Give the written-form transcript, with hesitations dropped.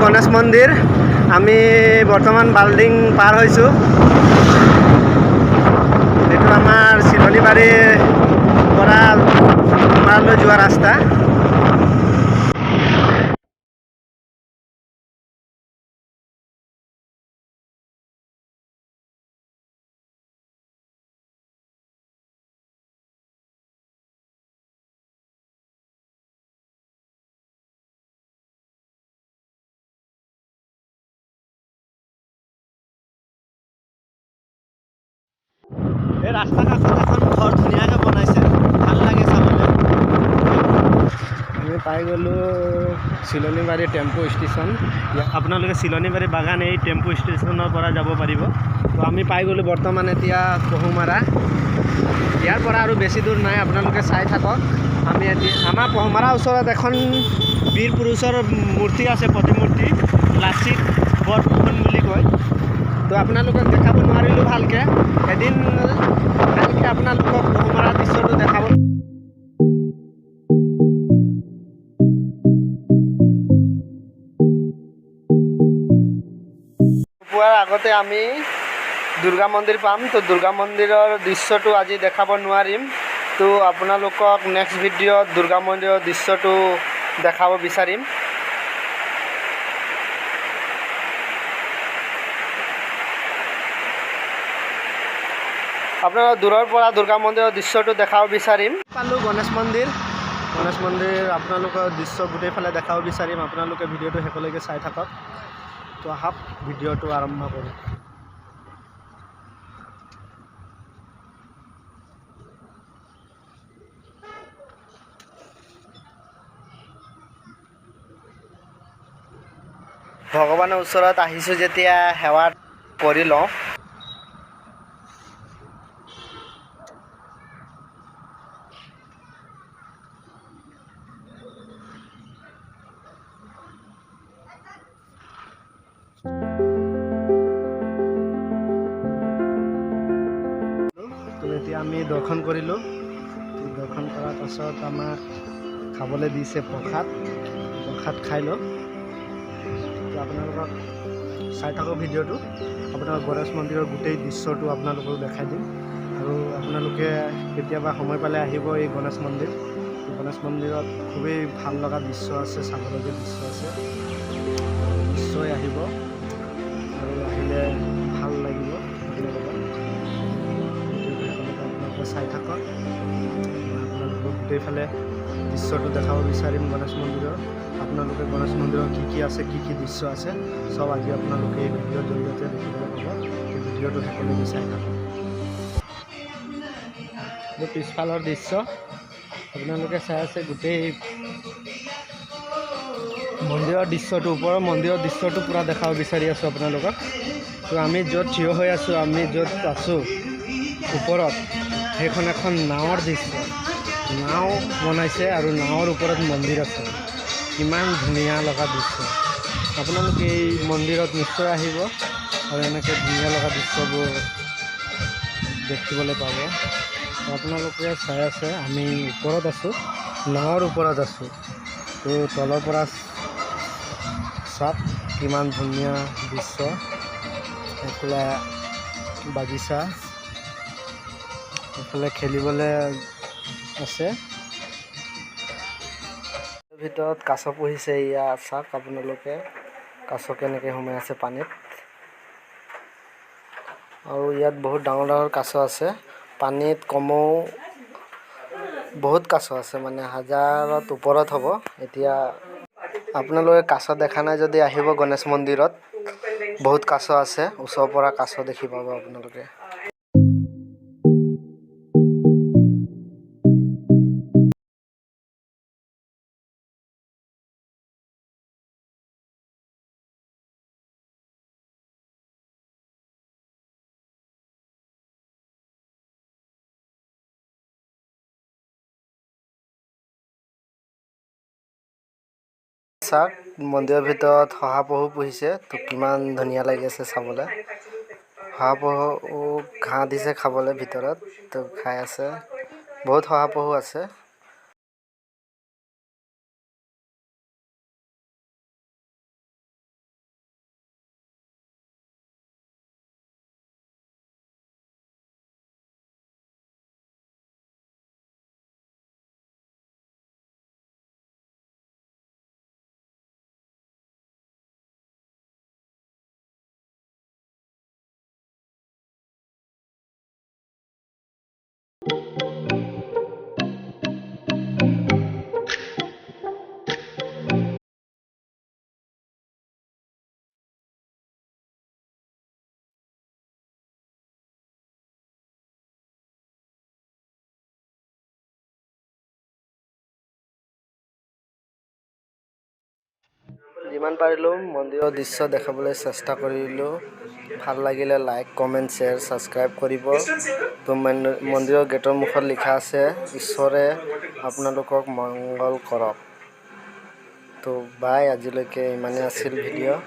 গণেশ মন্দিৰ আমি বৰ্তমান বাল্ডিং পাৰ হৈছোঁ এইটো আমাৰ চিলনীবাৰীৰ পৰা ভঙাৰালৈ যোৱা ৰাস্তা এই ৰাস্তা কাষত এখন ঘৰ ধুনীয়াকৈ বনাইছে ভাল লাগে চাবলৈ আমি পাই গ'লোঁ চিলনীবাৰী টেম্পু ষ্টেচন আপোনালোকে চিলনীবাৰী বাগান এই টেম্পু ষ্টেচনৰ পৰা যাব পাৰিব তো আমি পাই গ'লোঁ বৰ্তমান এতিয়া পহুমাৰা ইয়াৰ পৰা আৰু বেছি দূৰ নাই আপোনালোকে চাই থাকক আমি আমাৰ পহুমাৰা ওচৰত এখন বীৰ পুৰুষৰ মূৰ্তি আছে প্ৰতিমূৰ্তি লাচিত বৰফুকন বুলি কয় তো আপোনালোকক দেখাব নোৱাৰিলোঁ ভালকৈ এদিন ভালকৈ আপোনালোকক পহুমাৰা দৃশ্যটো দেখাব পোৱাৰ আগতে আমি দুৰ্গা মন্দিৰ পাম তো দুৰ্গা মন্দিৰৰ দৃশ্যটো আজি দেখাব নোৱাৰিম তো আপোনালোকক নেক্সট ভিডিঅ'ত দুৰ্গা মন্দিৰৰ দৃশ্যটো দেখাব বিচাৰিম আপোনাৰ দূৰৰ পৰা দুৰ্গা মন্দিৰৰ দৃশ্যটো দেখাব বিচাৰিম পালোঁ গণেশ মন্দিৰ আপোনালোকৰ দৃশ্য গোটেইফালে দেখাব বিচাৰিম আপোনালোকে ভিডিঅ'টো শেষলৈকে চাই থাকক তো আহক ভিডিঅ'টো আৰম্ভ কৰোঁ ভগৱানৰ ওচৰত আহিছোঁ যেতিয়া সেৱা কৰি লওঁ তো এতিয়া আমি দৰ্শন কৰিলোঁ দৰ্শন কৰাৰ পাছত আমাক খাবলৈ দিছে প্ৰসাদ খাই লওঁ তো আপোনালোকক চাই থাকক ভিডিঅ'টো আপোনালোক গণেশ মন্দিৰৰ গোটেই দৃশ্যটো আপোনালোকক দেখাই দিম আৰু আপোনালোকে কেতিয়াবা সময় পালে আহিব এই গণেশ মন্দিৰত খুবেই ভাল লগা দৃশ্য আছে চাবলগীয়া দৃশ্য আছে নিশ্চয় আহিব আৰু আহিলে ভাল লাগিব চাই থাকক আপোনালোকক গোটেইফালে দৃশ্যটো দেখাব বিচাৰিম গণেশ মন্দিৰৰ আপোনালোকে গণেশ মন্দিৰৰ কি আছে কি দৃশ্য আছে চব আজি আপোনালোকে এই ভিডিঅ'ৰ জৰিয়তে দেখিবলৈ পাব এই ভিডিঅ'টো শেষলৈকে চাই থাকক মোৰ পিছফালৰ দৃশ্য আপোনালোকে চাই আছে গোটেই মন্দিৰৰ দৃশ্যটো ওপৰৰ মন্দিৰৰ দৃশ্যটো পূৰা দেখাব বিচাৰি আছোঁ আপোনালোকক তো আমি য'ত থিয় হৈ আছোঁ আমি য'ত আছোঁ ওপৰত সেইখন এখন নাৱৰ দৃশ্য নাও বনাইছে আৰু নাৱৰ ওপৰত মন্দিৰ আছে কিমান ধুনীয়া লগা দৃশ্য আপোনালোকে এই মন্দিৰত নিশ্চয় আহিব আৰু এনেকৈ ধুনীয়া লগা দৃশ্যবোৰ দেখিবলৈ পাব আপোনালোকে চাই আছে আমি ওপৰত আছোঁ নাৱৰ ওপৰত আছোঁ তো তলৰ পৰা চাওক কিমান ধুনীয়া দৃশ্য এইফালে বাগিচা এইফালে খেলিবলৈ আছে ভিতৰত কাছ পুহিছে ইয়া চাওক আপোনালোকে কাছ কেনেকৈ সোমাই আছে পানীত আৰু ইয়াত বহুত ডাঙৰ কাছ আছে পানীত কমেও বহুত কাছ আছে মানে হাজাৰত ওপৰত হ'ব এতিয়া আপোনালোকে কাছ দেখা নাই যদি আহিব গণেশ মন্দিৰত বহুত কাছ আছে ওচৰৰ পৰা কাছ দেখি পাব আপোনালোকে চাওক মন্দিৰৰ ভিতৰত শহাপহু পুহিছে তো কিমান ধুনীয়া লাগি আছে চাবলৈ শহাপহু ঘাঁহ দিছে খাবলৈ ভিতৰত তো খাই আছে বহুত শহাপহু আছে যিমান পাৰিলোঁ মন্দিৰৰ দৃশ্য দেখাবলৈ চেষ্টা কৰিলোঁ। ভাল লাগিলে লাইক কমেণ্ট শ্বেয়াৰ ছাবস্ক্ৰাইব কৰিব। তো মন্দিৰৰ গেটৰ মুখত লিখা আছে ঈশ্বৰে আপোনালোকক মংগল কৰক। তো বাই, আজিলৈকে ইমানেই আছিল ভিডিঅ'।